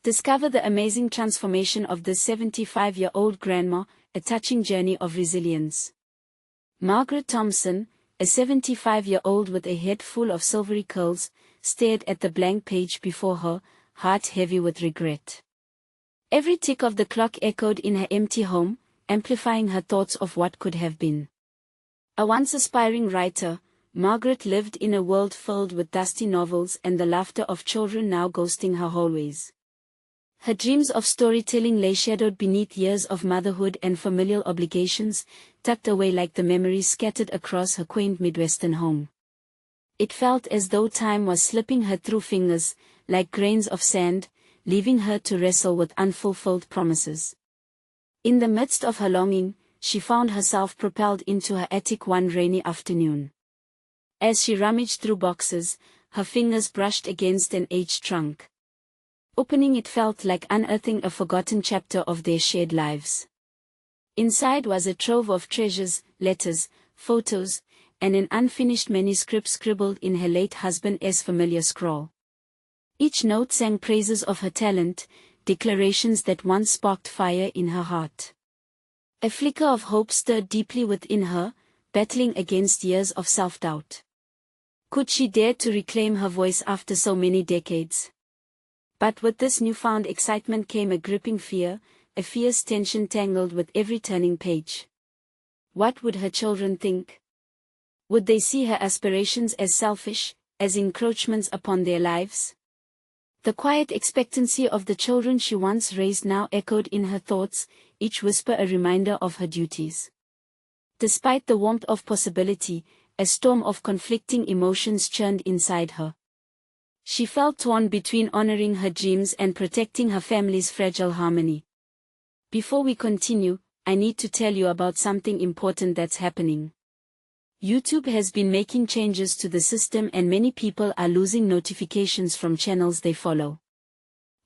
Discover the amazing transformation of this 75-year-old grandma, a touching journey of resilience. Margaret Thompson, a 75-year-old with a head full of silvery curls, stared at the blank page before her, heart heavy with regret. Every tick of the clock echoed in her empty home, amplifying her thoughts of what could have been. A once aspiring writer, Margaret lived in a world filled with dusty novels and the laughter of children now ghosting her hallways. Her dreams of storytelling lay shadowed beneath years of motherhood and familial obligations, tucked away like the memories scattered across her quaint Midwestern home. It felt as though time was slipping her through fingers, like grains of sand, leaving her to wrestle with unfulfilled promises. In the midst of her longing, she found herself propelled into her attic one rainy afternoon. As she rummaged through boxes, her fingers brushed against an aged trunk. Opening it felt like unearthing a forgotten chapter of their shared lives. Inside was a trove of treasures, letters, photos, and an unfinished manuscript scribbled in her late husband's familiar scrawl. Each note sang praises of her talent, declarations that once sparked fire in her heart. A flicker of hope stirred deeply within her, battling against years of self-doubt. Could she dare to reclaim her voice after so many decades? But with this newfound excitement came a gripping fear, a fierce tension tangled with every turning page. What would her children think? Would they see her aspirations as selfish, as encroachments upon their lives? The quiet expectancy of the children she once raised now echoed in her thoughts, each whisper a reminder of her duties. Despite the warmth of possibility, a storm of conflicting emotions churned inside her. She felt torn between honoring her dreams and protecting her family's fragile harmony. Before we continue, I need to tell you about something important that's happening. YouTube has been making changes to the system and many people are losing notifications from channels they follow.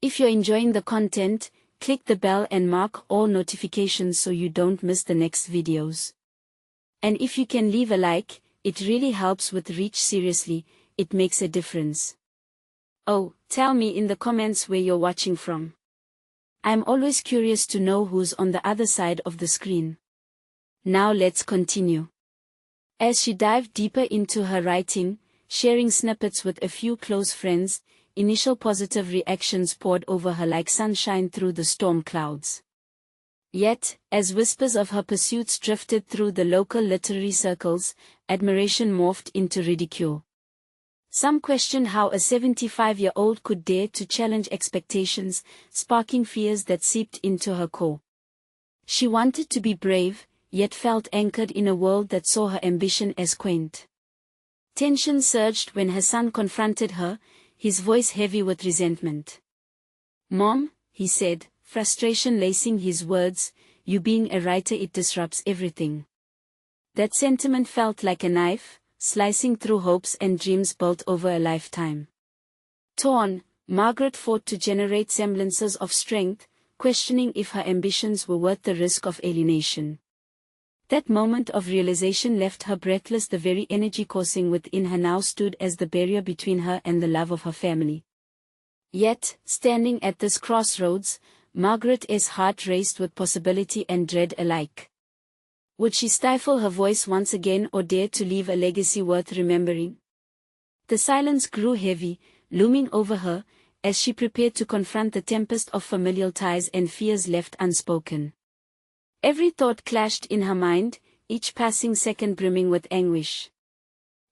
If you're enjoying the content, click the bell and mark all notifications so you don't miss the next videos. And if you can leave a like, it really helps with reach. Seriously, it makes a difference. Oh, tell me in the comments where you're watching from. I'm always curious to know who's on the other side of the screen. Now let's continue. As she dived deeper into her writing, sharing snippets with a few close friends, initial positive reactions poured over her like sunshine through the storm clouds. Yet, as whispers of her pursuits drifted through the local literary circles, admiration morphed into ridicule. Some questioned how a 75-year-old could dare to challenge expectations, sparking fears that seeped into her core. She wanted to be brave, yet felt anchored in a world that saw her ambition as quaint. Tension surged when her son confronted her, his voice heavy with resentment. "Mom," he said, frustration lacing his words, "you being a writer, it disrupts everything." That sentiment felt like a knife, slicing through hopes and dreams built over a lifetime. Torn, Margaret fought to generate semblances of strength, questioning if her ambitions were worth the risk of alienation. That moment of realization left her breathless. The very energy coursing within her now stood as the barrier between her and the love of her family. Yet, standing at this crossroads, Margaret's heart raced with possibility and dread alike. Would she stifle her voice once again or dare to leave a legacy worth remembering? The silence grew heavy, looming over her, as she prepared to confront the tempest of familial ties and fears left unspoken. Every thought clashed in her mind, each passing second brimming with anguish.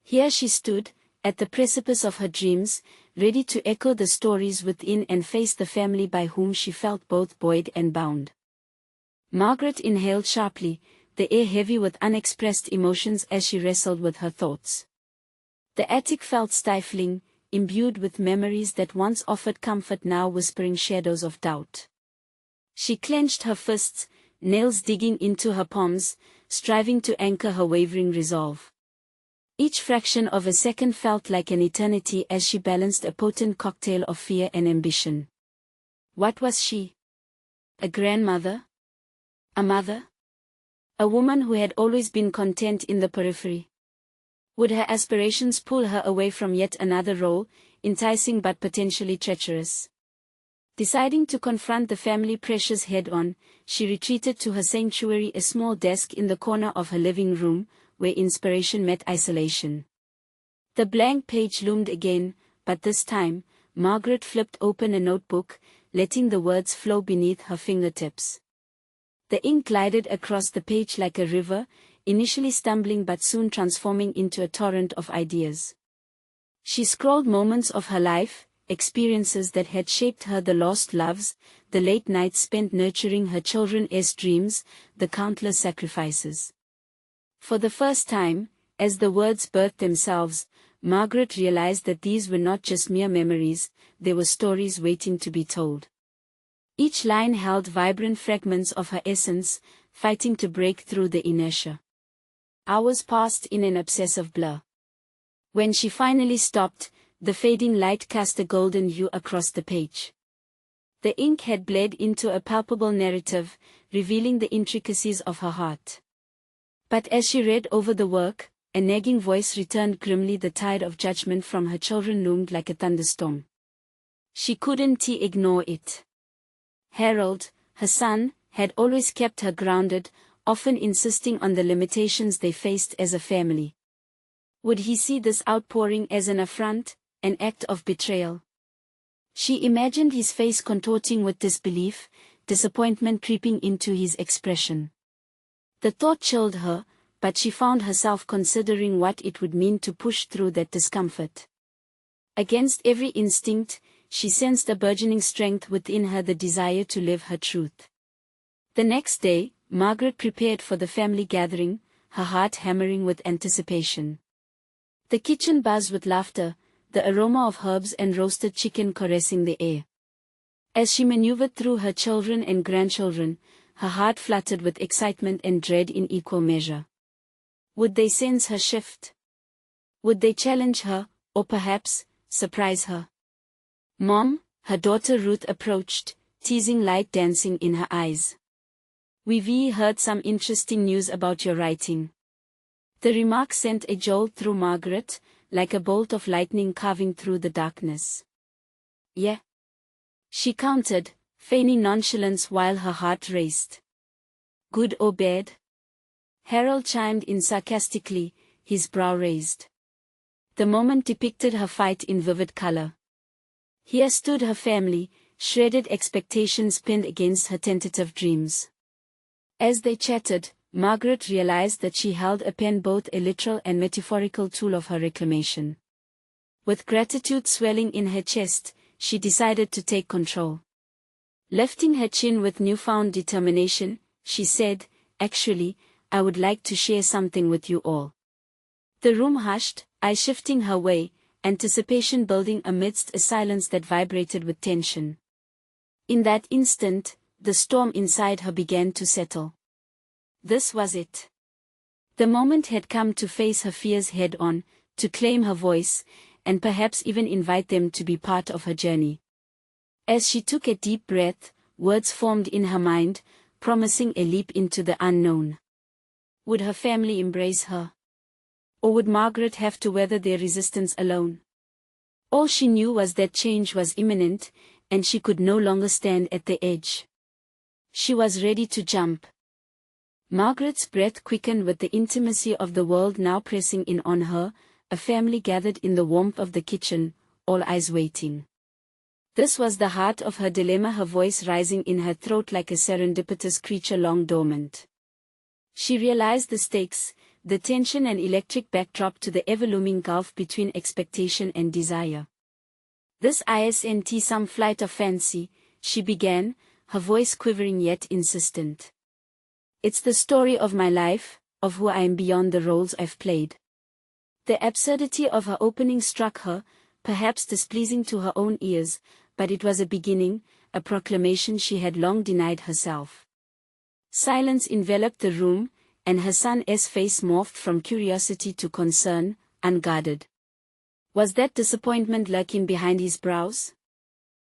Here she stood, at the precipice of her dreams, ready to echo the stories within and face the family by whom she felt both buoyed and bound. Margaret inhaled sharply, the air heavy with unexpressed emotions as she wrestled with her thoughts. The attic felt stifling, imbued with memories that once offered comfort now whispering shadows of doubt. She clenched her fists, nails digging into her palms, striving to anchor her wavering resolve. Each fraction of a second felt like an eternity as she balanced a potent cocktail of fear and ambition. What was she? A grandmother? A mother? A woman who had always been content in the periphery. Would her aspirations pull her away from yet another role, enticing but potentially treacherous? Deciding to confront the family pressures head-on, she retreated to her sanctuary, a small desk in the corner of her living room, where inspiration met isolation. The blank page loomed again, but this time, Margaret flipped open a notebook, letting the words flow beneath her fingertips. The ink glided across the page like a river, initially stumbling but soon transforming into a torrent of ideas. She scrolled moments of her life, experiences that had shaped her, the lost loves, the late nights spent nurturing her children's dreams, the countless sacrifices. For the first time, as the words birthed themselves, Margaret realized that these were not just mere memories, they were stories waiting to be told. Each line held vibrant fragments of her essence, fighting to break through the inertia. Hours passed in an obsessive blur. When she finally stopped, the fading light cast a golden hue across the page. The ink had bled into a palpable narrative, revealing the intricacies of her heart. But as she read over the work, a nagging voice returned grimly. The tide of judgment from her children loomed like a thunderstorm. She couldn't ignore it. Harold, her son, had always kept her grounded, often insisting on the limitations they faced as a family. Would he see this outpouring as an affront, an act of betrayal? She imagined his face contorting with disbelief, disappointment creeping into his expression. The thought chilled her, but she found herself considering what it would mean to push through that discomfort. Against every instinct, she sensed a burgeoning strength within her, the desire to live her truth. The next day, Margaret prepared for the family gathering, her heart hammering with anticipation. The kitchen buzzed with laughter, the aroma of herbs and roasted chicken caressing the air. As she maneuvered through her children and grandchildren, her heart fluttered with excitement and dread in equal measure. Would they sense her shift? Would they challenge her, or perhaps, surprise her? "Mom," her daughter Ruth approached, teasing light dancing in her eyes. "We've heard some interesting news about your writing." The remark sent a jolt through Margaret, like a bolt of lightning carving through the darkness. "Yeah," she countered, feigning nonchalance while her heart raced. "Good or bad?" Harold chimed in sarcastically, his brow raised. The moment depicted her fight in vivid color. Here stood her family, shredded expectations pinned against her tentative dreams. As they chatted, Margaret realized that she held a pen, both a literal and metaphorical tool of her reclamation. With gratitude swelling in her chest, she decided to take control. Lifting her chin with newfound determination, she said, "Actually, I would like to share something with you all." The room hushed, eyes shifting her way, anticipation building amidst a silence that vibrated with tension. In that instant, the storm inside her began to settle. This was it. The moment had come to face her fears head-on, to claim her voice, and perhaps even invite them to be part of her journey. As she took a deep breath, words formed in her mind, promising a leap into the unknown. Would her family embrace her? Or would Margaret have to weather their resistance alone? All she knew was that change was imminent, and she could no longer stand at the edge. She was ready to jump. Margaret's breath quickened with the intimacy of the world now pressing in on her, a family gathered in the warmth of the kitchen, all eyes waiting. This was the heart of her dilemma, her voice rising in her throat like a serendipitous creature long dormant. She realized the stakes, the tension and electric backdrop to the ever-looming gulf between expectation and desire. "This isn't some flight of fancy," she began, her voice quivering yet insistent. "It's the story of my life, of who I am beyond the roles I've played." The absurdity of her opening struck her, perhaps displeasing to her own ears, but it was a beginning, a proclamation she had long denied herself. Silence enveloped the room, and her son's face morphed from curiosity to concern, unguarded. Was that disappointment lurking behind his brows?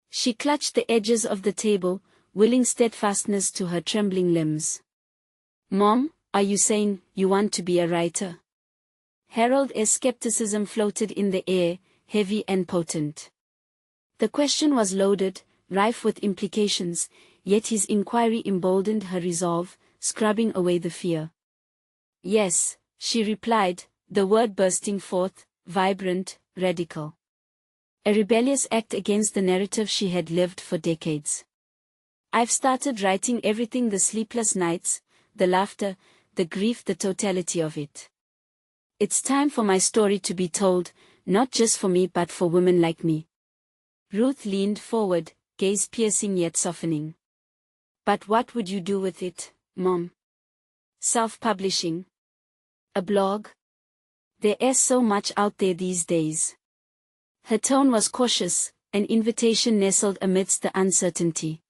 She clutched the edges of the table, willing steadfastness to her trembling limbs. "Mom, are you saying you want to be a writer?" Harold's skepticism floated in the air, heavy and potent. The question was loaded, rife with implications, yet his inquiry emboldened her resolve, scrubbing away the fear. "Yes," she replied, the word bursting forth, vibrant, radical. A rebellious act against the narrative she had lived for decades. "I've started writing everything, the sleepless nights, the laughter, the grief, the totality of it. It's time for my story to be told, not just for me but for women like me." Ruth leaned forward, gaze piercing yet softening. "But what would you do with it, Mom? Self-publishing? A blog? There's so much out there these days." Her tone was cautious, an invitation nestled amidst the uncertainty.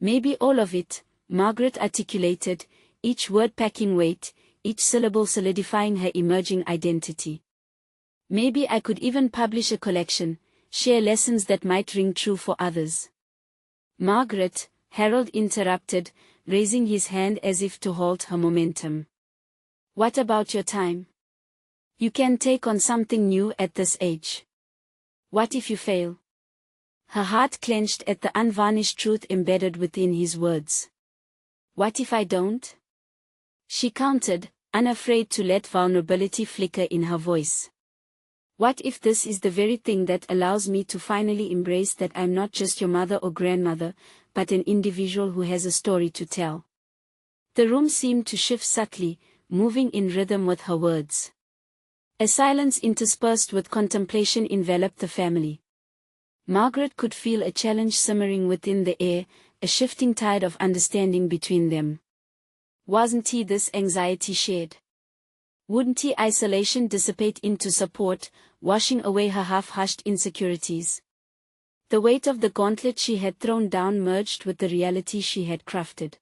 "Maybe all of it," Margaret articulated, each word packing weight, each syllable solidifying her emerging identity. "Maybe I could even publish a collection, share lessons that might ring true for others." "Margaret," Harold interrupted, raising his hand as if to halt her momentum. "What about your time? You can take on something new at this age. What if you fail?" Her heart clenched at the unvarnished truth embedded within his words. "What if I don't?" she countered, unafraid to let vulnerability flicker in her voice. "What if this is the very thing that allows me to finally embrace that I'm not just your mother or grandmother, but an individual who has a story to tell?" The room seemed to shift subtly, moving in rhythm with her words. A silence interspersed with contemplation enveloped the family. Margaret could feel a challenge simmering within the air, a shifting tide of understanding between them. Wasn't he this anxiety shared? Wouldn't he isolation dissipate into support, washing away her half-hushed insecurities? The weight of the gauntlet she had thrown down merged with the reality she had crafted.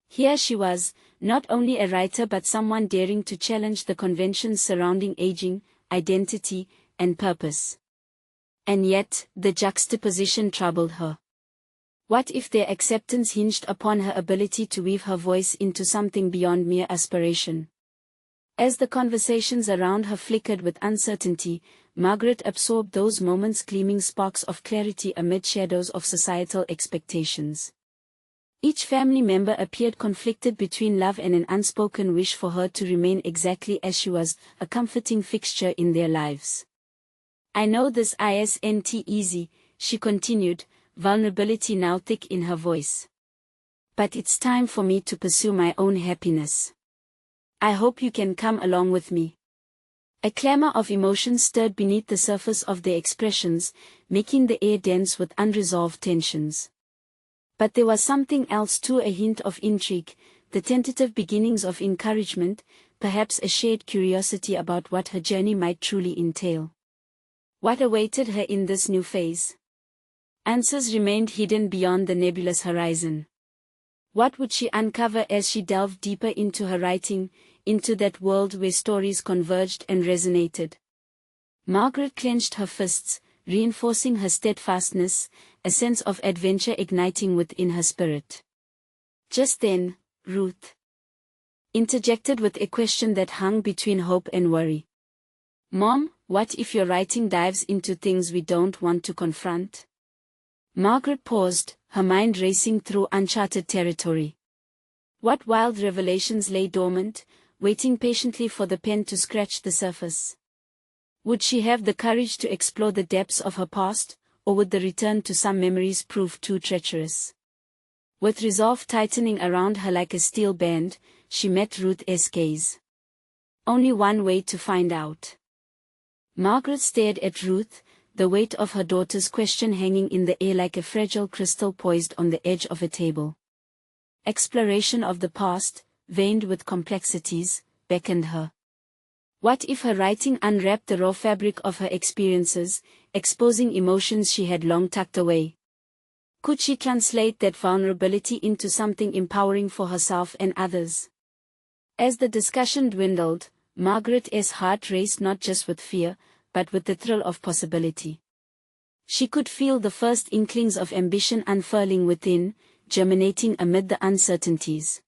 Here she was, not only a writer but someone daring to challenge the conventions surrounding aging, identity, and purpose. And yet, the juxtaposition troubled her. What if their acceptance hinged upon her ability to weave her voice into something beyond mere aspiration? As the conversations around her flickered with uncertainty, Margaret absorbed those moments, gleaming sparks of clarity amid shadows of societal expectations. Each family member appeared conflicted between love and an unspoken wish for her to remain exactly as she was, a comforting fixture in their lives. "I know this isn't easy," she continued, vulnerability now thick in her voice. "But it's time for me to pursue my own happiness. I hope you can come along with me." A clamor of emotion stirred beneath the surface of their expressions, making the air dense with unresolved tensions. But there was something else too, a hint of intrigue, the tentative beginnings of encouragement, perhaps a shared curiosity about what her journey might truly entail. What awaited her in this new phase? Answers remained hidden beyond the nebulous horizon. What would she uncover as she delved deeper into her writing, into that world where stories converged and resonated? Margaret clenched her fists, reinforcing her steadfastness, a sense of adventure igniting within her spirit. Just then, Ruth interjected with a question that hung between hope and worry. "Mom, what if your writing dives into things we don't want to confront?" Margaret paused, her mind racing through uncharted territory. What wild revelations lay dormant, waiting patiently for the pen to scratch the surface? Would she have the courage to explore the depths of her past, or would the return to some memories prove too treacherous? With resolve tightening around her like a steel band, she met Ruth's gaze. Only one way to find out. Margaret stared at Ruth, the weight of her daughter's question hanging in the air like a fragile crystal poised on the edge of a table. Exploration of the past, veined with complexities, beckoned her. What if her writing unwrapped the raw fabric of her experiences, exposing emotions she had long tucked away? Could she translate that vulnerability into something empowering for herself and others? As the discussion dwindled, Margaret's heart raced not just with fear, but with the thrill of possibility. She could feel the first inklings of ambition unfurling within, germinating amid the uncertainties.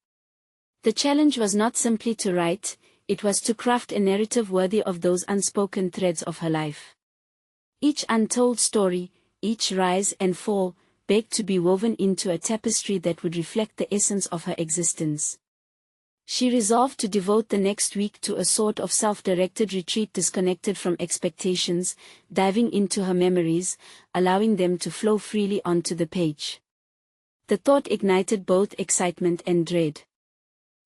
The challenge was not simply to write, it was to craft a narrative worthy of those unspoken threads of her life. Each untold story, each rise and fall, begged to be woven into a tapestry that would reflect the essence of her existence. She resolved to devote the next week to a sort of self-directed retreat disconnected from expectations, diving into her memories, allowing them to flow freely onto the page. The thought ignited both excitement and dread.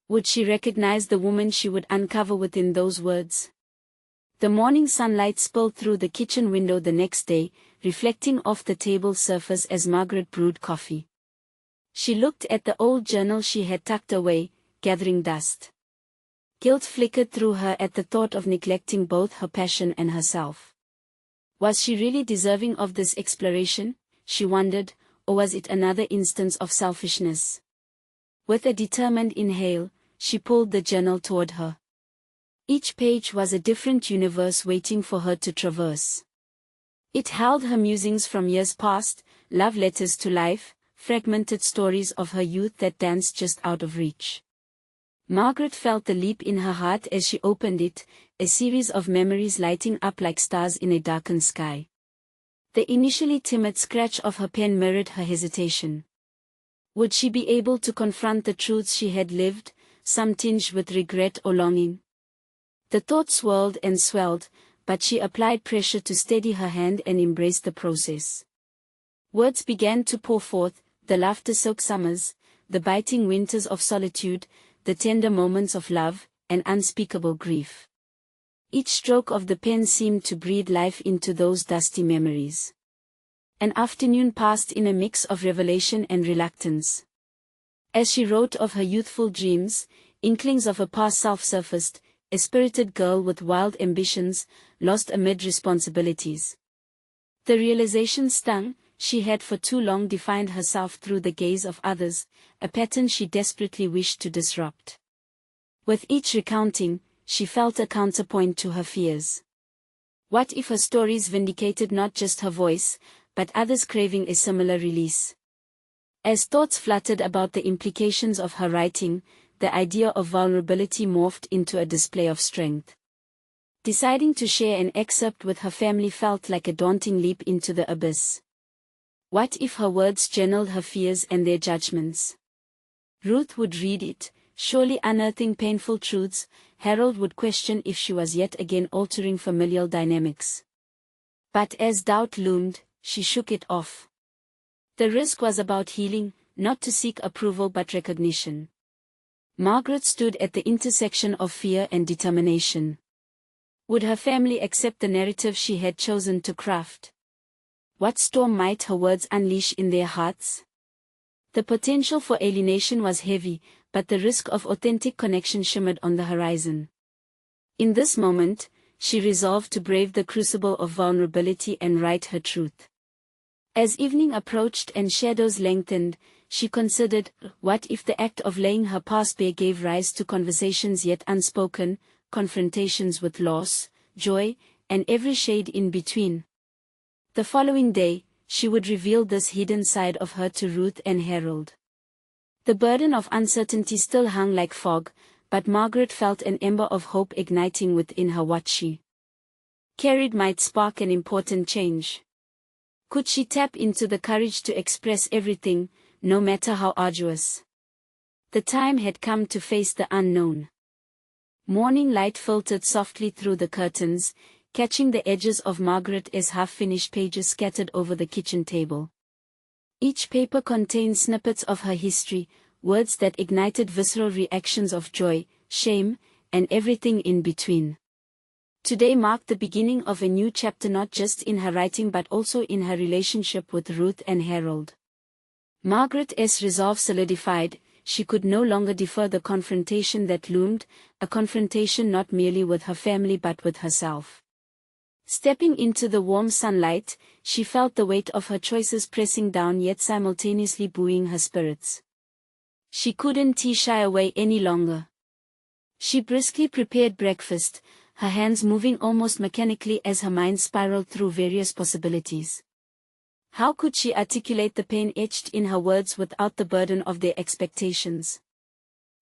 Would she recognize the woman she would uncover within those words? The morning sunlight spilled through the kitchen window the next day, reflecting off the table surface as Margaret brewed coffee. She looked at the old journal she had tucked away, gathering dust. Guilt flickered through her at the thought of neglecting both her passion and herself. Was she really deserving of this exploration, she wondered, or was it another instance of selfishness? With a determined inhale, she pulled the journal toward her. Each page was a different universe waiting for her to traverse. It held her musings from years past, love letters to life, fragmented stories of her youth that danced just out of reach. Margaret felt the leap in her heart as she opened it, a series of memories lighting up like stars in a darkened sky. The initially timid scratch of her pen mirrored her hesitation. Would she be able to confront the truths she had lived, some tinged with regret or longing? The thought swirled and swelled, but she applied pressure to steady her hand and embraced the process. Words began to pour forth, the laughter-soaked summers, the biting winters of solitude, the tender moments of love, and unspeakable grief. Each stroke of the pen seemed to breathe life into those dusty memories. An afternoon passed in a mix of revelation and reluctance. As she wrote of her youthful dreams, inklings of a past self surfaced, a spirited girl with wild ambitions, lost amid responsibilities. The realization stung. She had for too long defined herself through the gaze of others, a pattern she desperately wished to disrupt. With each recounting, she felt a counterpoint to her fears. What if her stories vindicated not just her voice, but others craving a similar release? As thoughts fluttered about the implications of her writing, the idea of vulnerability morphed into a display of strength. Deciding to share an excerpt with her family felt like a daunting leap into the abyss. What if her words journaled her fears and their judgments? Ruth would read it, surely unearthing painful truths. Harold would question if she was yet again altering familial dynamics. But as doubt loomed, she shook it off. The risk was about healing, not to seek approval but recognition. Margaret stood at the intersection of fear and determination. Would her family accept the narrative she had chosen to craft? What storm might her words unleash in their hearts? The potential for alienation was heavy, but the risk of authentic connection shimmered on the horizon. In this moment, she resolved to brave the crucible of vulnerability and write her truth. As evening approached and shadows lengthened, she considered, what if the act of laying her past bare gave rise to conversations yet unspoken, confrontations with loss, joy, and every shade in between? The following day, she would reveal this hidden side of her to Ruth and Harold. The burden of uncertainty still hung like fog, but Margaret felt an ember of hope igniting within her. What she carried might spark an important change. Could she tap into the courage to express everything, no matter how arduous? The time had come to face the unknown. Morning light filtered softly through the curtains, catching the edges of Margaret's half-finished pages scattered over the kitchen table. Each paper contained snippets of her history, words that ignited visceral reactions of joy, shame, and everything in between. Today marked the beginning of a new chapter, not just in her writing but also in her relationship with Ruth and Harold. Margaret's resolve solidified. She could no longer defer the confrontation that loomed, a confrontation not merely with her family but with herself. Stepping into the warm sunlight, she felt the weight of her choices pressing down yet simultaneously buoying her spirits. She couldn't shy away any longer. She briskly prepared breakfast, her hands moving almost mechanically as her mind spiraled through various possibilities. How could she articulate the pain etched in her words without the burden of their expectations?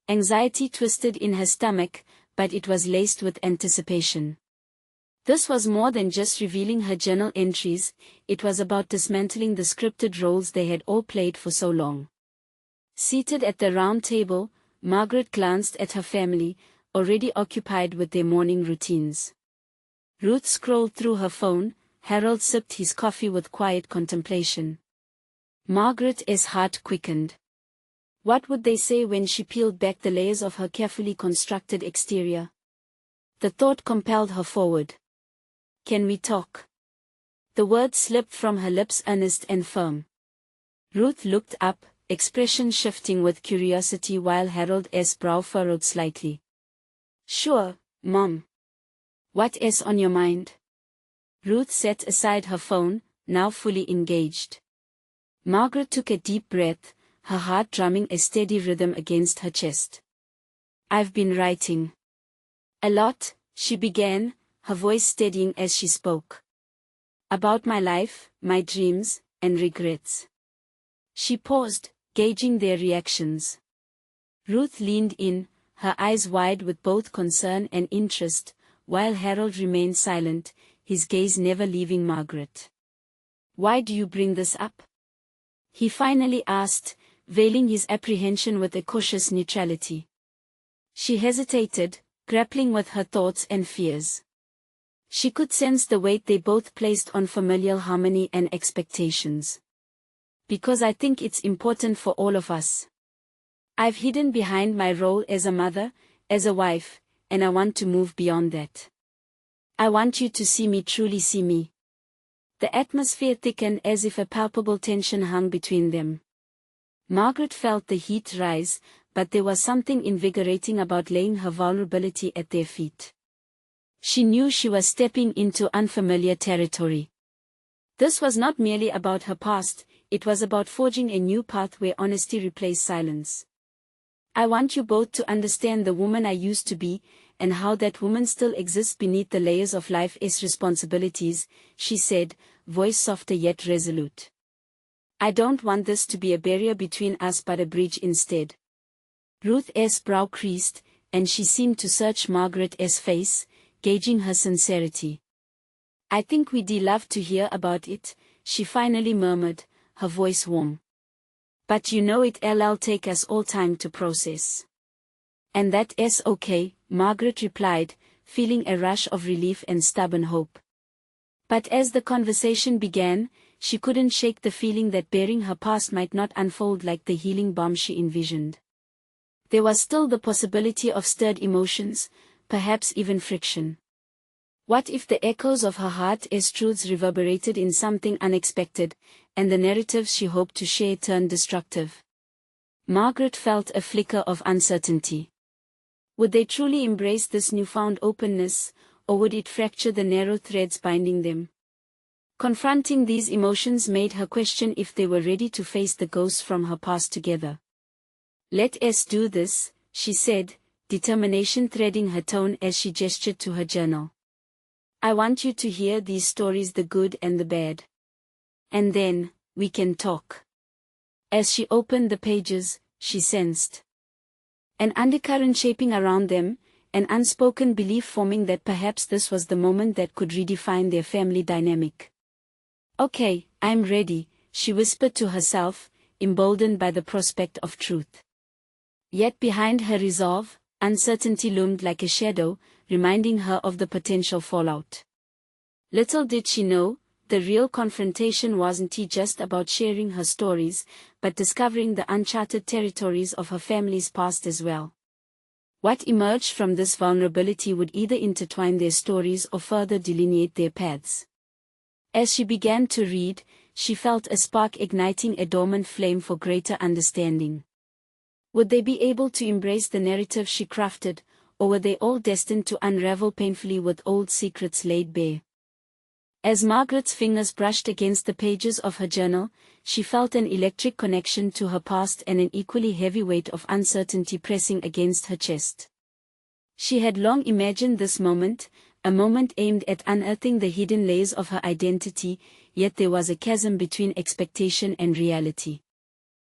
Anxiety twisted in her stomach, but it was laced with anticipation. This was more than just revealing her journal entries, it was about dismantling the scripted roles they had all played for so long. Seated at the round table, Margaret glanced at her family, already occupied with their morning routines. Ruth scrolled through her phone, Harold sipped his coffee with quiet contemplation. Margaret's heart quickened. What would they say when she peeled back the layers of her carefully constructed exterior? The thought compelled her forward. Can we talk? The words slipped from her lips, earnest and firm. Ruth looked up, expression shifting with curiosity while Harold's brow furrowed slightly. Sure, Mom. What's on your mind? Ruth set aside her phone, now fully engaged. Margaret took a deep breath, her heart drumming a steady rhythm against her chest. I've been writing. A lot, she began, her voice steadying as she spoke. About my life, my dreams, and regrets. She paused, gauging their reactions. Ruth leaned in, her eyes wide with both concern and interest, while Harold remained silent, his gaze never leaving Margaret. Why do you bring this up? He finally asked, veiling his apprehension with a cautious neutrality. She hesitated, grappling with her thoughts and fears. She could sense the weight they both placed on familial harmony and expectations. Because I think it's important for all of us. I've hidden behind my role as a mother, as a wife, and I want to move beyond that. I want you to see me, truly see me. The atmosphere thickened as if a palpable tension hung between them. Margaret felt the heat rise, but there was something invigorating about laying her vulnerability at their feet. She knew she was stepping into unfamiliar territory. This was not merely about her past, it was about forging a new path where honesty replaced silence. I want you both to understand the woman I used to be, and how that woman still exists beneath the layers of life's responsibilities, she said, voice softer yet resolute. I don't want this to be a barrier between us but a bridge instead. Ruth's brow creased, and she seemed to search Margaret's face, gauging her sincerity. I think we'd love to hear about it, she finally murmured, her voice warm. But you know it'll take us all time to process. And that's okay, Margaret replied, feeling a rush of relief and stubborn hope. But as the conversation began, she couldn't shake the feeling that bearing her past might not unfold like the healing balm she envisioned. There was still the possibility of stirred emotions, perhaps even friction. What if the echoes of her heart's truths reverberated in something unexpected, and the narratives she hoped to share turned destructive? Margaret felt a flicker of uncertainty. Would they truly embrace this newfound openness, or would it fracture the narrow threads binding them? Confronting these emotions made her question if they were ready to face the ghosts from her past together. Let's do this, she said, determination threading her tone as she gestured to her journal. I want you to hear these stories, the good and the bad. And then, we can talk. As she opened the pages, she sensed an undercurrent shaping around them, an unspoken belief forming that perhaps this was the moment that could redefine their family dynamic. Okay, I'm ready, she whispered to herself, emboldened by the prospect of truth. Yet behind her resolve, uncertainty loomed like a shadow, reminding her of the potential fallout. Little did she know, the real confrontation wasn't just about sharing her stories, but discovering the uncharted territories of her family's past as well. What emerged from this vulnerability would either intertwine their stories or further delineate their paths. As she began to read, she felt a spark igniting a dormant flame for greater understanding. Would they be able to embrace the narrative she crafted, or were they all destined to unravel painfully with old secrets laid bare? As Margaret's fingers brushed against the pages of her journal, she felt an electric connection to her past and an equally heavy weight of uncertainty pressing against her chest. She had long imagined this moment, a moment aimed at unearthing the hidden layers of her identity, yet there was a chasm between expectation and reality.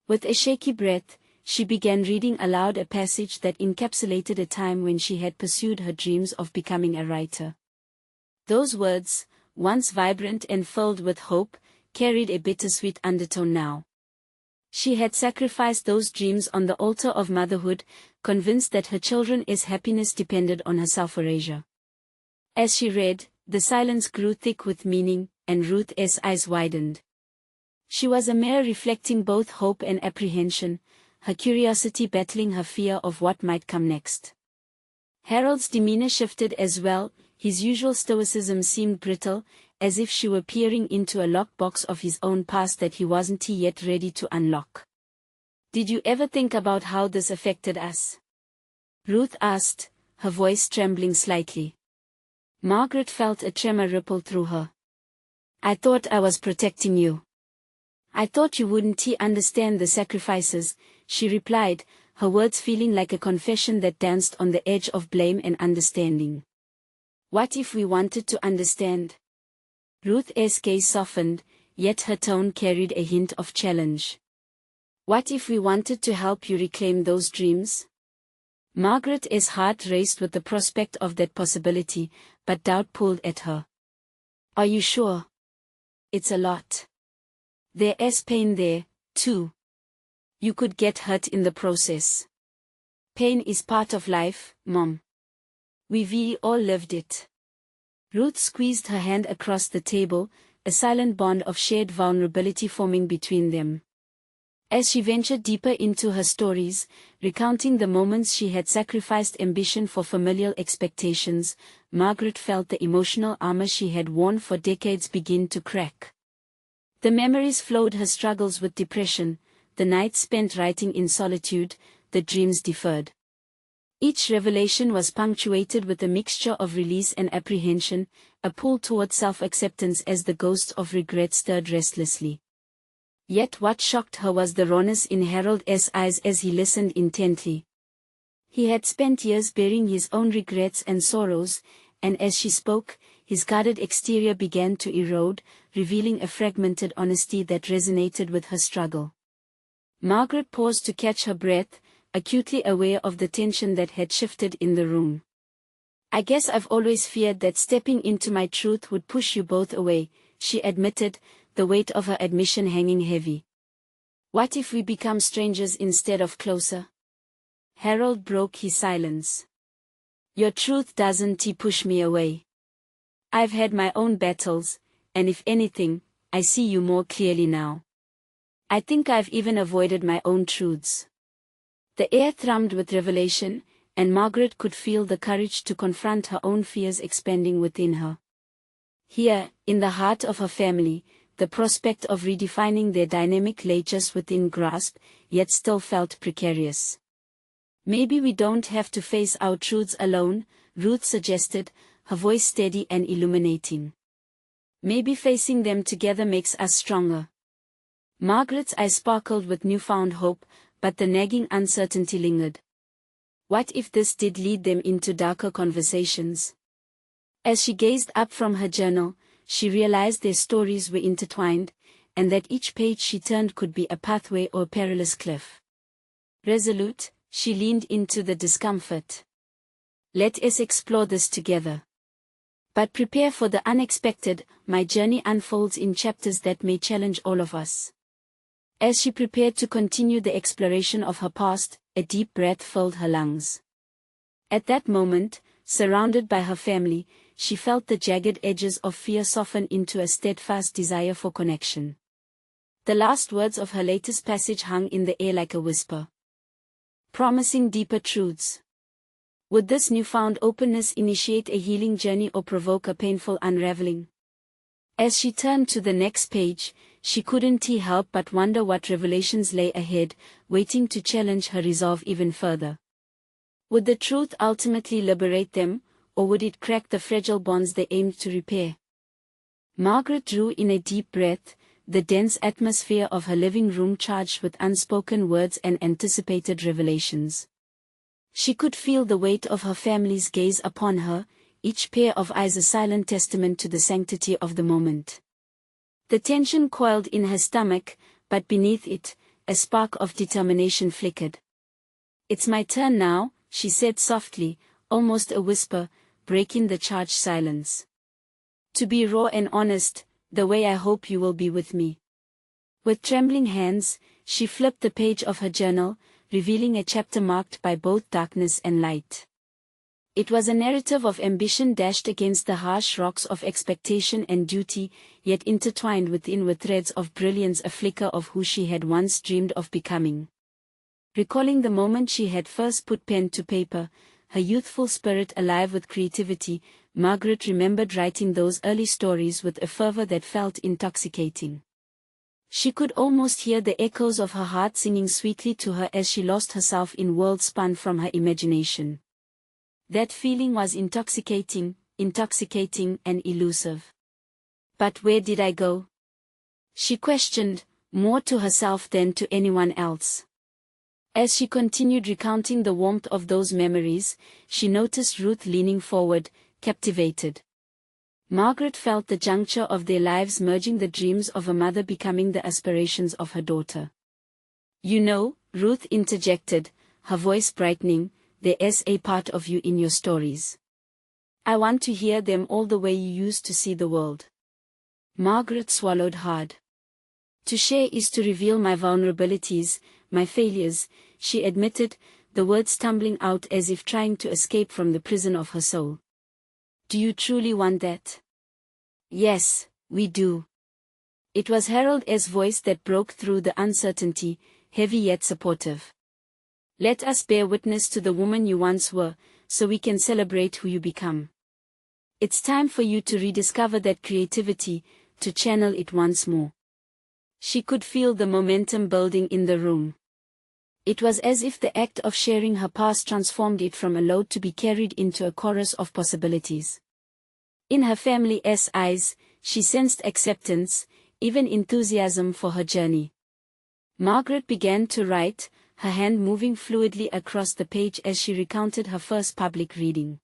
With a shaky breath, she began reading aloud a passage that encapsulated a time when she had pursued her dreams of becoming a writer. Those words, once vibrant and filled with hope, carried a bittersweet undertone now. She had sacrificed those dreams on the altar of motherhood, convinced that her children's happiness depended on her self-erasure. As she read, the silence grew thick with meaning, and Ruth's eyes widened. She was a mirror reflecting both hope and apprehension, her curiosity battling her fear of what might come next. Harold's demeanor shifted as well, his usual stoicism seemed brittle, as if she were peering into a lockbox of his own past that he wasn't yet ready to unlock. "Did you ever think about how this affected us?" Ruth asked, her voice trembling slightly. Margaret felt a tremor ripple through her. "I thought I was protecting you. I thought you wouldn't understand the sacrifices," she replied, her words feeling like a confession that danced on the edge of blame and understanding. "What if we wanted to understand?" Ruth's gaze softened, yet her tone carried a hint of challenge. "What if we wanted to help you reclaim those dreams?" Margaret's heart raced with the prospect of that possibility, but doubt pulled at her. "Are you sure? It's a lot. There's pain there, too. You could get hurt in the process. Pain is part of life, Mom. We've all lived it." Ruth squeezed her hand across the table, a silent bond of shared vulnerability forming between them. As she ventured deeper into her stories, recounting the moments she had sacrificed ambition for familial expectations, Margaret felt the emotional armor she had worn for decades begin to crack. The memories flowed: her struggles with depression, the nights spent writing in solitude, the dreams deferred. Each revelation was punctuated with a mixture of release and apprehension, a pull toward self-acceptance as the ghosts of regret stirred restlessly. Yet what shocked her was the rawness in Harold's eyes as he listened intently. He had spent years bearing his own regrets and sorrows, and as she spoke, his guarded exterior began to erode, revealing a fragmented honesty that resonated with her struggle. Margaret paused to catch her breath, acutely aware of the tension that had shifted in the room. "I guess I've always feared that stepping into my truth would push you both away," she admitted, the weight of her admission hanging heavy. "What if we become strangers instead of closer?" Harold broke his silence. "Your truth doesn't push me away. I've had my own battles, and if anything, I see you more clearly now. I think I've even avoided my own truths." The air thrummed with revelation, and Margaret could feel the courage to confront her own fears expanding within her. Here, in the heart of her family, the prospect of redefining their dynamic lay just within grasp, yet still felt precarious. "Maybe we don't have to face our truths alone," Ruth suggested, her voice steady and illuminating. "Maybe facing them together makes us stronger." Margaret's eyes sparkled with newfound hope, but the nagging uncertainty lingered. What if this did lead them into darker conversations? As she gazed up from her journal, she realized their stories were intertwined, and that each page she turned could be a pathway or a perilous cliff. Resolute, she leaned into the discomfort. "Let us explore this together. But prepare for the unexpected. My journey unfolds in chapters that may challenge all of us." As she prepared to continue the exploration of her past, a deep breath filled her lungs. At that moment, surrounded by her family, she felt the jagged edges of fear soften into a steadfast desire for connection. The last words of her latest passage hung in the air like a whisper, promising deeper truths. Would this newfound openness initiate a healing journey or provoke a painful unraveling? As she turned to the next page, she couldn't help but wonder what revelations lay ahead, waiting to challenge her resolve even further. Would the truth ultimately liberate them, or would it crack the fragile bonds they aimed to repair? Margaret drew in a deep breath, the dense atmosphere of her living room charged with unspoken words and anticipated revelations. She could feel the weight of her family's gaze upon her, each pair of eyes a silent testament to the sanctity of the moment. The tension coiled in her stomach, but beneath it, a spark of determination flickered. "It's my turn now," she said softly, almost a whisper, breaking the charged silence. To be raw and honest, the way I hope you will be with me. With trembling hands, she flipped the page of her journal, revealing a chapter marked by both darkness and light. It was a narrative of ambition dashed against the harsh rocks of expectation and duty, yet intertwined within with threads of brilliance, a flicker of who she had once dreamed of becoming. Recalling the moment she had first put pen to paper, her youthful spirit alive with creativity, Margaret remembered writing those early stories with a fervor that felt intoxicating. She could almost hear the echoes of her heart singing sweetly to her as she lost herself in worlds spun from her imagination. That feeling was intoxicating and elusive. But where did I go? She questioned, more to herself than to anyone else. As she continued recounting the warmth of those memories, she noticed Ruth leaning forward, captivated. Margaret felt the juncture of their lives merging, the dreams of a mother becoming the aspirations of her daughter. You know, Ruth interjected, her voice brightening, there's a part of you in your stories. I want to hear them all the way you used to see the world. Margaret swallowed hard. To share is to reveal my vulnerabilities, my failures, she admitted, the words tumbling out as if trying to escape from the prison of her soul. Do you truly want that? Yes, we do. It was Harold S.'s voice that broke through the uncertainty, heavy yet supportive. Let us bear witness to the woman you once were, so we can celebrate who you become. It's time for you to rediscover that creativity, to channel it once more. She could feel the momentum building in the room. It was as if the act of sharing her past transformed it from a load to be carried into a chorus of possibilities. In her family's eyes, she sensed acceptance, even enthusiasm for her journey. Margaret began to write, her hand moving fluidly across the page as she recounted her first public reading.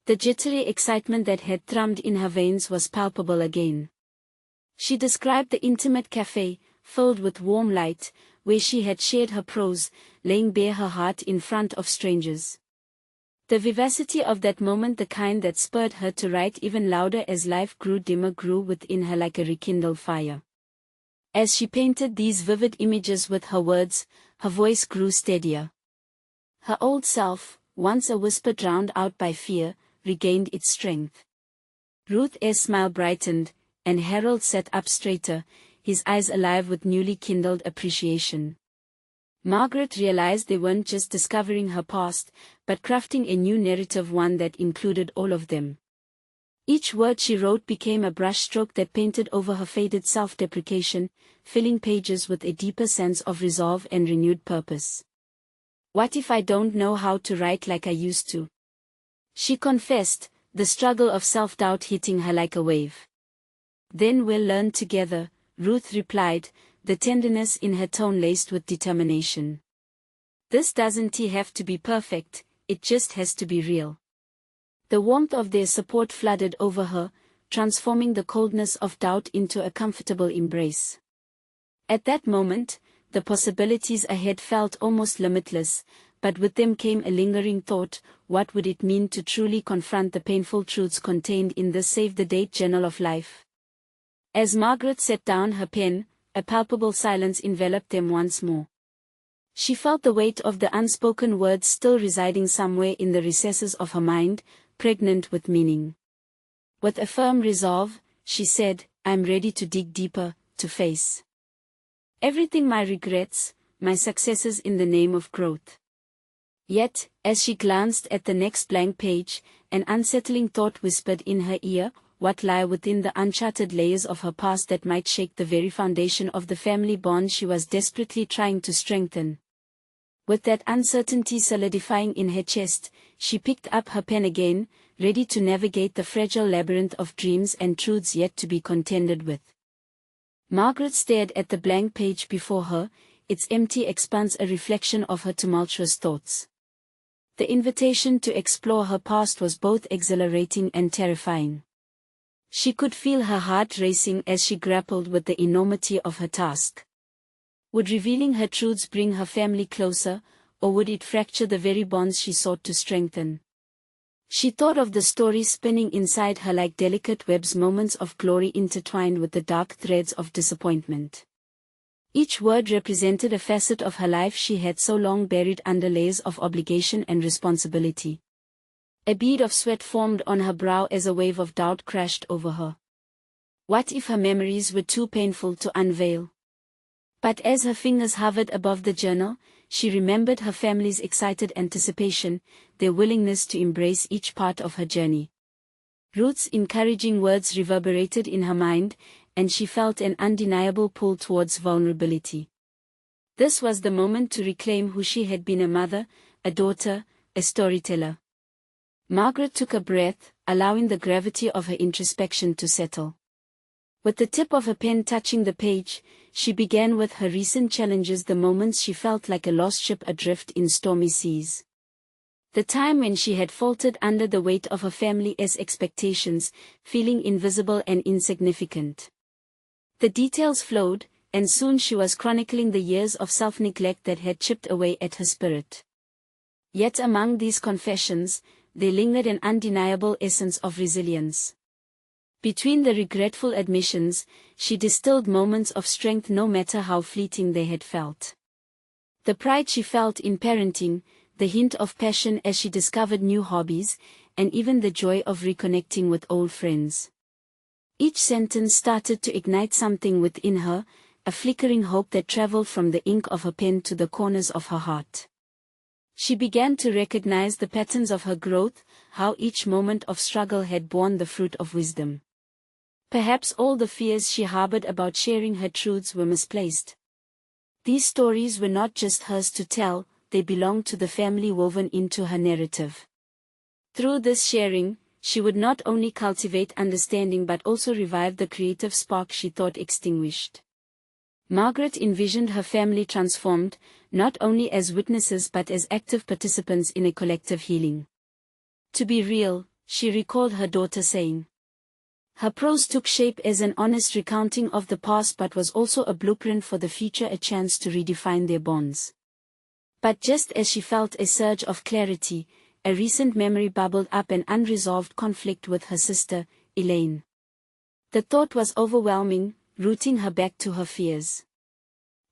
The jittery excitement that had thrummed in her veins was palpable again. She described the intimate cafe, filled with warm light, where she had shared her prose, laying bare her heart in front of strangers. The vivacity of that moment, the kind that spurred her to write even louder as life grew dimmer, grew within her like a rekindled fire. As she painted these vivid images with her words, her voice grew steadier. Her old self, once a whisper drowned out by fear, regained its strength. Ruth's smile brightened, and Harold sat up straighter, his eyes alive with newly kindled appreciation. Margaret realized they weren't just discovering her past, but crafting a new narrative, one that included all of them. Each word she wrote became a brushstroke that painted over her faded self-deprecation, filling pages with a deeper sense of resolve and renewed purpose. What if I don't know how to write like I used to? She confessed, the struggle of self-doubt hitting her like a wave. Then we'll learn together, Ruth replied, the tenderness in her tone laced with determination. This doesn't have to be perfect, it just has to be real. The warmth of their support flooded over her, transforming the coldness of doubt into a comfortable embrace. At that moment, the possibilities ahead felt almost limitless, but with them came a lingering thought: what would it mean to truly confront the painful truths contained in this save-the-date journal of life? As Margaret set down her pen, a palpable silence enveloped them once more. She felt the weight of the unspoken words still residing somewhere in the recesses of her mind, pregnant with meaning. With a firm resolve, she said, I'm ready to dig deeper, to face everything, my regrets, my successes, in the name of growth. Yet, as she glanced at the next blank page, an unsettling thought whispered in her ear: what lay within the uncharted layers of her past that might shake the very foundation of the family bond she was desperately trying to strengthen? With that uncertainty solidifying in her chest, she picked up her pen again, ready to navigate the fragile labyrinth of dreams and truths yet to be contended with. Margaret stared at the blank page before her, its empty expanse a reflection of her tumultuous thoughts. The invitation to explore her past was both exhilarating and terrifying. She could feel her heart racing as she grappled with the enormity of her task. Would revealing her truths bring her family closer, or would it fracture the very bonds she sought to strengthen? She thought of the story spinning inside her like delicate webs, moments of glory intertwined with the dark threads of disappointment. Each word represented a facet of her life she had so long buried under layers of obligation and responsibility. A bead of sweat formed on her brow as a wave of doubt crashed over her. What if her memories were too painful to unveil? But as her fingers hovered above the journal, she remembered her family's excited anticipation, their willingness to embrace each part of her journey. Ruth's encouraging words reverberated in her mind, and she felt an undeniable pull towards vulnerability. This was the moment to reclaim who she had been: a mother, a daughter, a storyteller. Margaret took a breath, allowing the gravity of her introspection to settle. With the tip of her pen touching the page, she began with her recent challenges, the moments she felt like a lost ship adrift in stormy seas. The time when she had faltered under the weight of her family's expectations, feeling invisible and insignificant. The details flowed, and soon she was chronicling the years of self-neglect that had chipped away at her spirit. Yet among these confessions, there lingered an undeniable essence of resilience. Between the regretful admissions, she distilled moments of strength, no matter how fleeting they had felt. The pride she felt in parenting, the hint of passion as she discovered new hobbies, and even the joy of reconnecting with old friends. Each sentence started to ignite something within her, a flickering hope that traveled from the ink of her pen to the corners of her heart. She began to recognize the patterns of her growth, how each moment of struggle had borne the fruit of wisdom. Perhaps all the fears she harbored about sharing her truths were misplaced. These stories were not just hers to tell, they belonged to the family woven into her narrative. Through this sharing, she would not only cultivate understanding but also revive the creative spark she thought extinguished. Margaret envisioned her family transformed, not only as witnesses but as active participants in a collective healing. To be real, she recalled her daughter saying. Her prose took shape as an honest recounting of the past but was also a blueprint for the future, a chance to redefine their bonds. But just as she felt a surge of clarity, a recent memory bubbled up: an unresolved conflict with her sister, Elaine. The thought was overwhelming, rooting her back to her fears.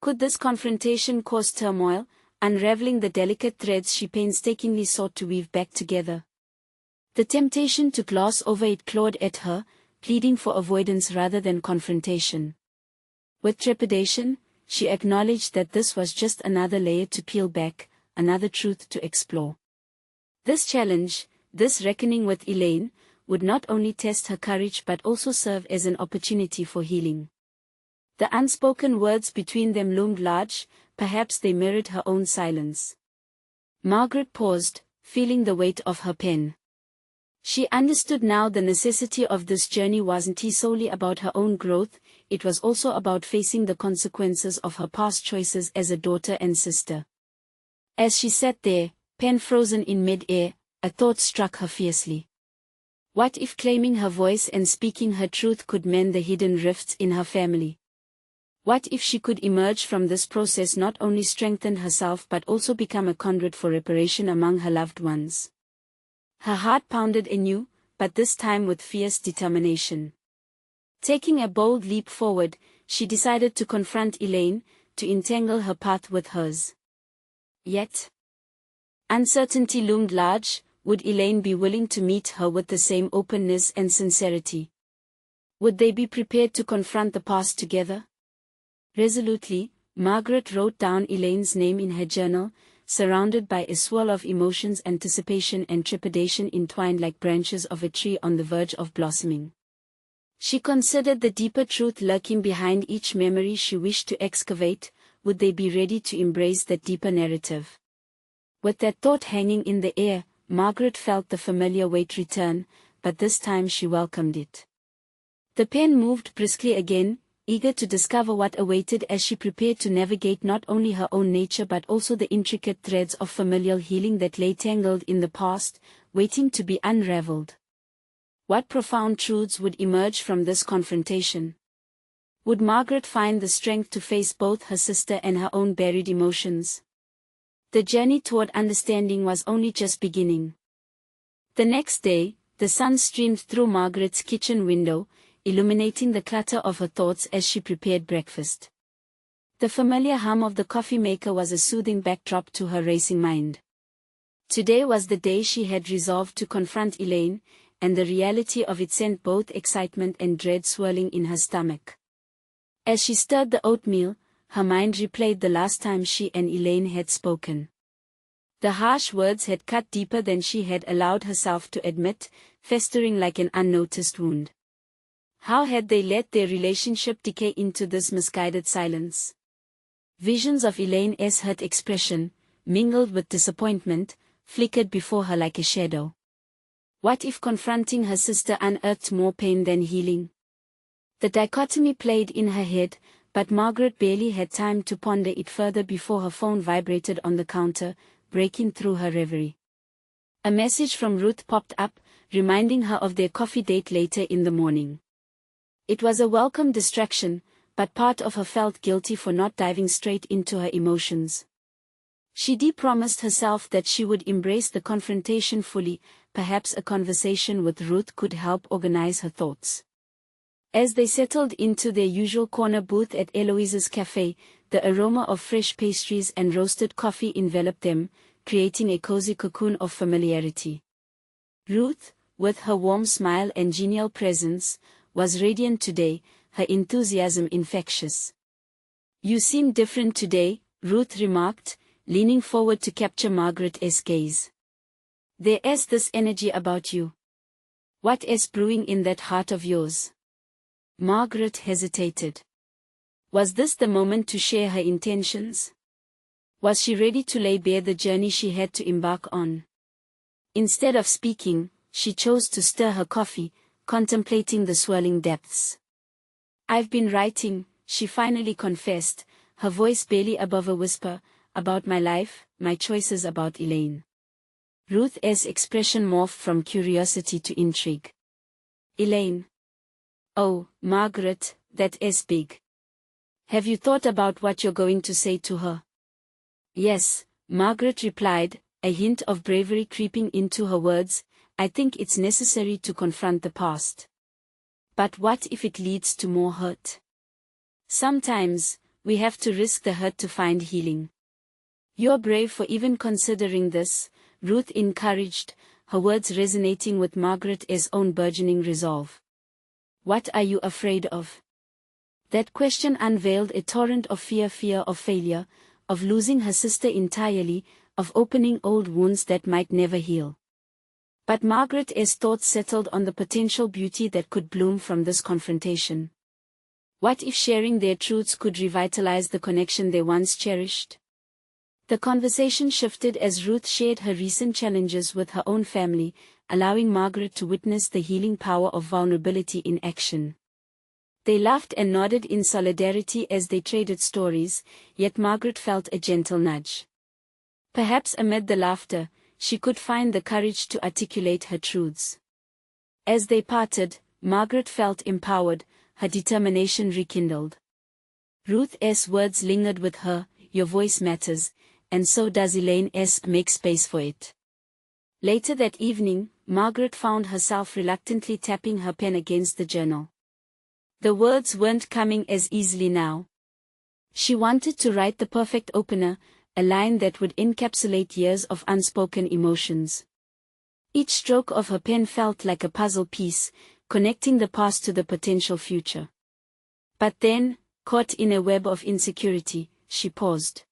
Could this confrontation cause turmoil, unraveling the delicate threads she painstakingly sought to weave back together? The temptation to gloss over it clawed at her, pleading for avoidance rather than confrontation. With trepidation, she acknowledged that this was just another layer to peel back, another truth to explore. This challenge, this reckoning with Elaine, would not only test her courage but also serve as an opportunity for healing. The unspoken words between them loomed large, perhaps they mirrored her own silence. Margaret paused, feeling the weight of her pen. She understood now the necessity of this journey wasn't solely about her own growth, it was also about facing the consequences of her past choices as a daughter and sister. As she sat there, pen frozen in mid-air, a thought struck her fiercely. What if claiming her voice and speaking her truth could mend the hidden rifts in her family? What if she could emerge from this process not only strengthen herself but also become a conduit for reparation among her loved ones? Her heart pounded anew, but this time with fierce determination. Taking a bold leap forward, she decided to confront Elaine, to entangle her path with hers. Yet, uncertainty loomed large. Would Elaine be willing to meet her with the same openness and sincerity? Would they be prepared to confront the past together? Resolutely, Margaret wrote down Elaine's name in her journal, surrounded by a swirl of emotions: anticipation and trepidation entwined like branches of a tree on the verge of blossoming. She considered the deeper truth lurking behind each memory she wished to excavate. Would they be ready to embrace that deeper narrative? With that thought hanging in the air, Margaret felt the familiar weight return, but this time she welcomed it. The pen moved briskly again, eager to discover what awaited as she prepared to navigate not only her own nature but also the intricate threads of familial healing that lay tangled in the past, waiting to be unraveled. What profound truths would emerge from this confrontation? Would Margaret find the strength to face both her sister and her own buried emotions? The journey toward understanding was only just beginning. The next day, the sun streamed through Margaret's kitchen window, illuminating the clutter of her thoughts as she prepared breakfast. The familiar hum of the coffee maker was a soothing backdrop to her racing mind. Today was the day she had resolved to confront Elaine, and the reality of it sent both excitement and dread swirling in her stomach. As she stirred the oatmeal, her mind replayed the last time she and Elaine had spoken. The harsh words had cut deeper than she had allowed herself to admit, festering like an unnoticed wound. How had they let their relationship decay into this misguided silence? Visions of Elaine's hurt expression, mingled with disappointment, flickered before her like a shadow. What if confronting her sister unearthed more pain than healing? The dichotomy played in her head, but Margaret barely had time to ponder it further before her phone vibrated on the counter, breaking through her reverie. A message from Ruth popped up, reminding her of their coffee date later in the morning. It was a welcome distraction, but part of her felt guilty for not diving straight into her emotions. She de-promised herself that she would embrace the confrontation fully. Perhaps a conversation with Ruth could help organize her thoughts. As they settled into their usual corner booth at Eloise's cafe, the aroma of fresh pastries and roasted coffee enveloped them, creating a cozy cocoon of familiarity. Ruth, with her warm smile and genial presence, was radiant today, her enthusiasm infectious. "You seem different today," Ruth remarked, leaning forward to capture Margaret's gaze. "There's this energy about you. What is brewing in that heart of yours?" Margaret hesitated. Was this the moment to share her intentions? Was she ready to lay bare the journey she had to embark on? Instead of speaking, she chose to stir her coffee, contemplating the swirling depths. "I've been writing," she finally confessed, her voice barely above a whisper, "about my life, my choices, about Elaine." Ruth's expression morphed from curiosity to intrigue. "Elaine? Oh, Margaret, that is big. Have you thought about what you're going to say to her?" "Yes," Margaret replied, a hint of bravery creeping into her words. "I think it's necessary to confront the past. But what if it leads to more hurt? Sometimes, we have to risk the hurt to find healing." "You're brave for even considering this," Ruth encouraged, her words resonating with Margaret's own burgeoning resolve. "What are you afraid of?" That question unveiled a torrent of fear of failure, of losing her sister entirely, of opening old wounds that might never heal. But Margaret's thoughts settled on the potential beauty that could bloom from this confrontation. What if sharing their truths could revitalize the connection they once cherished? The conversation shifted as Ruth shared her recent challenges with her own family, allowing Margaret to witness the healing power of vulnerability in action. They laughed and nodded in solidarity as they traded stories, yet Margaret felt a gentle nudge. Perhaps amid the laughter, she could find the courage to articulate her truths. As they parted, Margaret felt empowered, her determination rekindled. Ruth's words lingered with her, "Your voice matters, and so does Elaine's. Make space for it." Later that evening, Margaret found herself reluctantly tapping her pen against the journal. The words weren't coming as easily now. She wanted to write the perfect opener, a line that would encapsulate years of unspoken emotions. Each stroke of her pen felt like a puzzle piece, connecting the past to the potential future. But then, caught in a web of insecurity, she paused.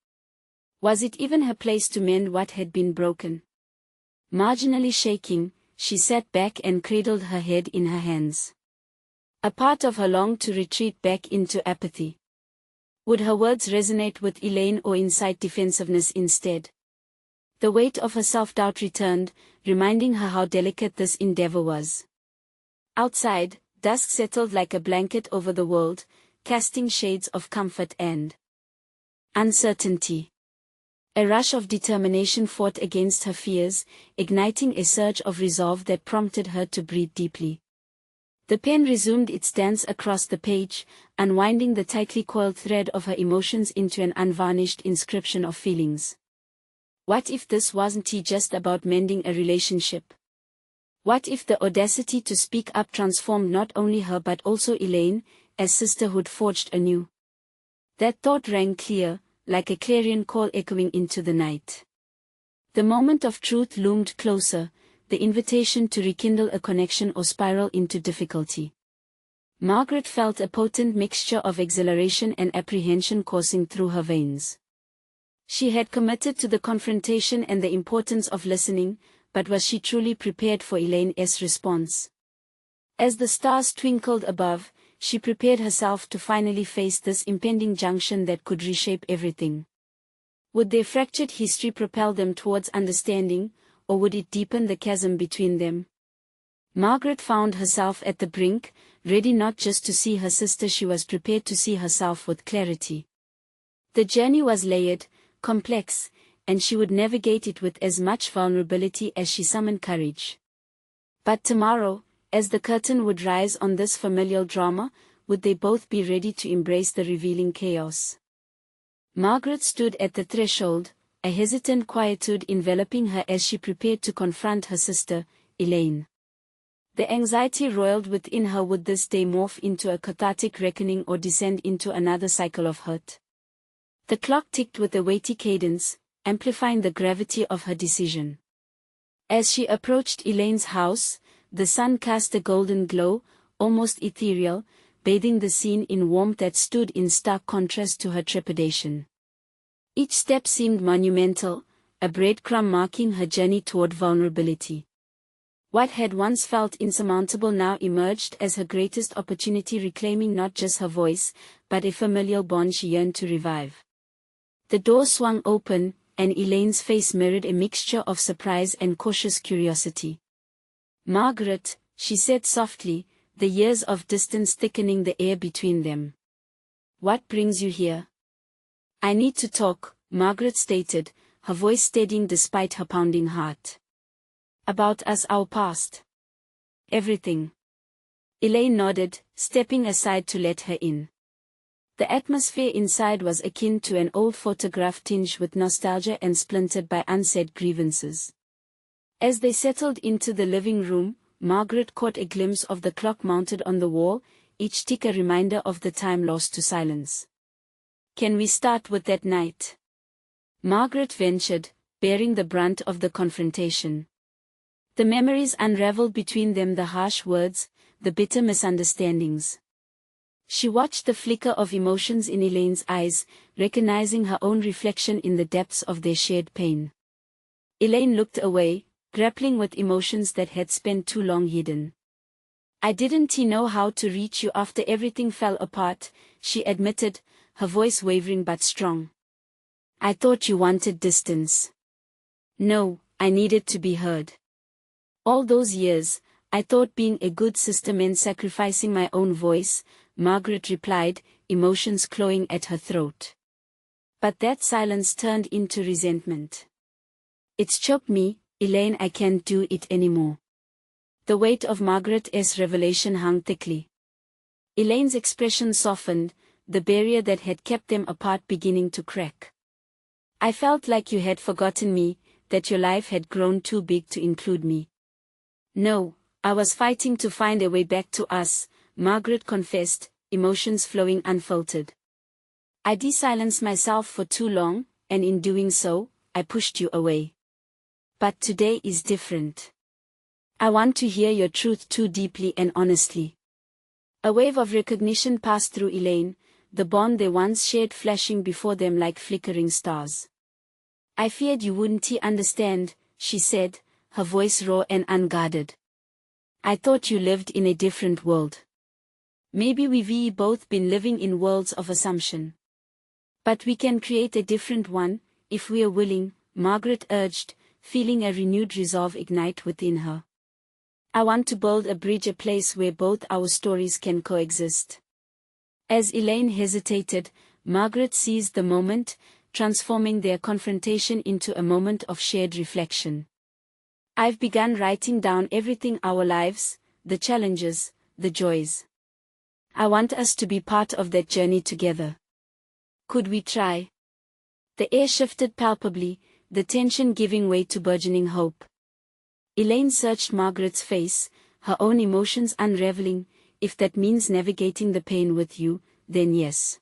Was it even her place to mend what had been broken? Marginally shaking, she sat back and cradled her head in her hands. A part of her longed to retreat back into apathy. Would her words resonate with Elaine or incite defensiveness instead? The weight of her self-doubt returned, reminding her how delicate this endeavor was. Outside, dusk settled like a blanket over the world, casting shades of comfort and uncertainty. A rush of determination fought against her fears, igniting a surge of resolve that prompted her to breathe deeply. The pen resumed its dance across the page, unwinding the tightly coiled thread of her emotions into an unvarnished inscription of feelings. What if this wasn't just about mending a relationship? What if the audacity to speak up transformed not only her but also Elaine, as sisterhood forged anew? That thought rang clear, like a clarion call echoing into the night. The moment of truth loomed closer, the invitation to rekindle a connection or spiral into difficulty. Margaret felt a potent mixture of exhilaration and apprehension coursing through her veins. She had committed to the confrontation and the importance of listening, but was she truly prepared for Elaine's response? As the stars twinkled above, she prepared herself to finally face this impending junction that could reshape everything. Would their fractured history propel them towards understanding, or would it deepen the chasm between them? Margaret found herself at the brink, ready not just to see her sister, she was prepared to see herself with clarity. The journey was layered, complex, and she would navigate it with as much vulnerability as she summoned courage. But tomorrow, as the curtain would rise on this familial drama, would they both be ready to embrace the revealing chaos? Margaret stood at the threshold, a hesitant quietude enveloping her as she prepared to confront her sister, Elaine. The anxiety roiled within her. Would this day morph into a cathartic reckoning or descend into another cycle of hurt? The clock ticked with a weighty cadence, amplifying the gravity of her decision. As she approached Elaine's house, the sun cast a golden glow, almost ethereal, bathing the scene in warmth that stood in stark contrast to her trepidation. Each step seemed monumental, a breadcrumb marking her journey toward vulnerability. What had once felt insurmountable now emerged as her greatest opportunity, reclaiming not just her voice, but a familial bond she yearned to revive. The door swung open, and Elaine's face mirrored a mixture of surprise and cautious curiosity. "Margaret," she said softly, the years of distance thickening the air between them. "What brings you here?" "I need to talk," Margaret stated, her voice steadying despite her pounding heart. "About us, our past." "Everything." Elaine nodded, stepping aside to let her in. The atmosphere inside was akin to an old photograph tinged with nostalgia and splintered by unsaid grievances. As they settled into the living room, Margaret caught a glimpse of the clock mounted on the wall, each tick a reminder of the time lost to silence. "Can we start with that night?" Margaret ventured, bearing the brunt of the confrontation. The memories unraveled between them, the harsh words, the bitter misunderstandings. She watched the flicker of emotions in Elaine's eyes, recognizing her own reflection in the depths of their shared pain. Elaine looked away, grappling with emotions that had spent too long hidden. "I didn't know how to reach you after everything fell apart," she admitted, her voice wavering but strong. "I thought you wanted distance." "No, I needed to be heard. All those years, I thought being a good sister meant sacrificing my own voice," Margaret replied, emotions clawing at her throat. But that silence turned into resentment. "It's choked me, Elaine, I can't do it anymore." The weight of Margaret's revelation hung thickly. Elaine's expression softened, the barrier that had kept them apart beginning to crack. "I felt like you had forgotten me, that your life had grown too big to include me." "No, I was fighting to find a way back to us," Margaret confessed, emotions flowing unfiltered. "I de-silenced myself for too long, and in doing so, I pushed you away. But today is different. I want to hear your truth too deeply and honestly." A wave of recognition passed through Elaine, the bond they once shared flashing before them like flickering stars. "I feared you wouldn't understand," she said, her voice raw and unguarded. "I thought you lived in a different world. Maybe we've both been living in worlds of assumption. But we can create a different one, if we are willing," Margaret urged, feeling a renewed resolve ignite within her. "I want to build a bridge, a place where both our stories can coexist." As Elaine hesitated, Margaret seized the moment, transforming their confrontation into a moment of shared reflection. "I've begun writing down everything, our lives, the challenges, the joys. I want us to be part of that journey together. Could we try?" The air shifted palpably, the tension giving way to burgeoning hope. Elaine searched Margaret's face, her own emotions unraveling. If that means navigating the pain with you, then yes.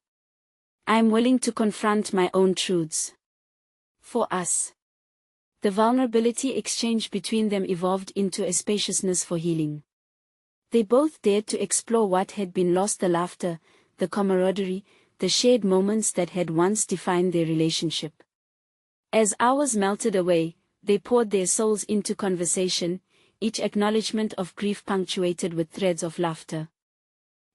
I'm willing to confront my own truths. For us. The vulnerability exchange between them evolved into a spaciousness for healing. They both dared to explore what had been lost, the laughter, the camaraderie, the shared moments that had once defined their relationship. As hours melted away, they poured their souls into conversation, each acknowledgement of grief punctuated with threads of laughter.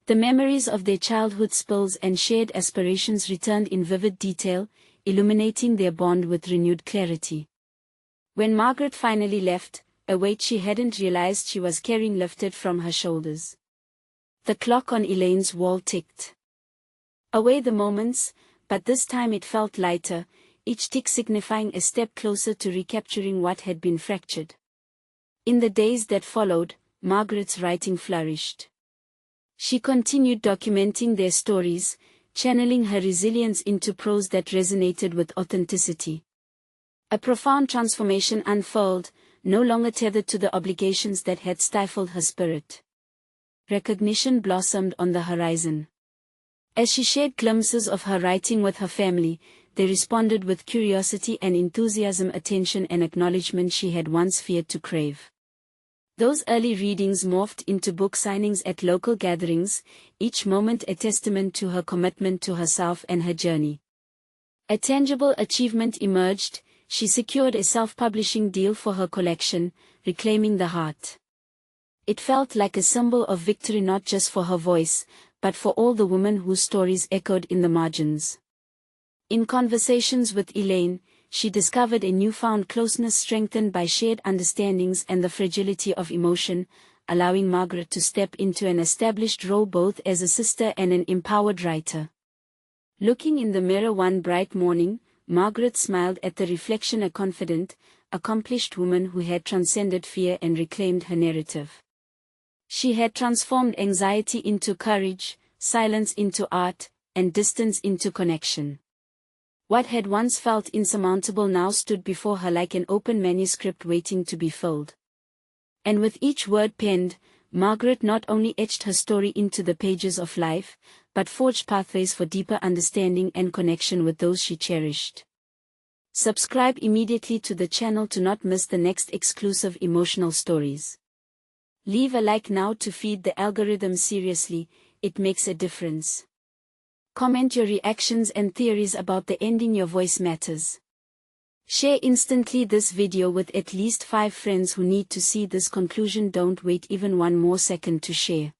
The memories of their childhood spills and shared aspirations returned in vivid detail, illuminating their bond with renewed clarity. When Margaret finally left, a weight she hadn't realized she was carrying lifted from her shoulders. The clock on Elaine's wall ticked away the moments, but this time it felt lighter, each tick signifying a step closer to recapturing what had been fractured. In the days that followed, Margaret's writing flourished. She continued documenting their stories, channeling her resilience into prose that resonated with authenticity. A profound transformation unfurled, no longer tethered to the obligations that had stifled her spirit. Recognition blossomed on the horizon. As she shared glimpses of her writing with her family, they responded with curiosity and enthusiasm, attention and acknowledgement she had once feared to crave. Those early readings morphed into book signings at local gatherings, each moment a testament to her commitment to herself and her journey. A tangible achievement emerged. She secured a self-publishing deal for her collection, Reclaiming the Heart. It felt like a symbol of victory, not just for her voice, but for all the women whose stories echoed in the margins. In conversations with Elaine, she discovered a newfound closeness strengthened by shared understandings and the fragility of emotion, allowing Margaret to step into an established role both as a sister and an empowered writer. Looking in the mirror one bright morning, Margaret smiled at the reflection, a confident, accomplished woman who had transcended fear and reclaimed her narrative. She had transformed anxiety into courage, silence into art, and distance into connection. What had once felt insurmountable now stood before her like an open manuscript waiting to be filled. And with each word penned, Margaret not only etched her story into the pages of life, but forged pathways for deeper understanding and connection with those she cherished. Subscribe immediately to the channel to not miss the next exclusive emotional stories. Leave a like now to feed the algorithm. Seriously, it makes a difference. Comment your reactions and theories about the ending. Your voice matters. Share instantly this video with at least 5 friends who need to see this conclusion. Don't wait even one more second to share.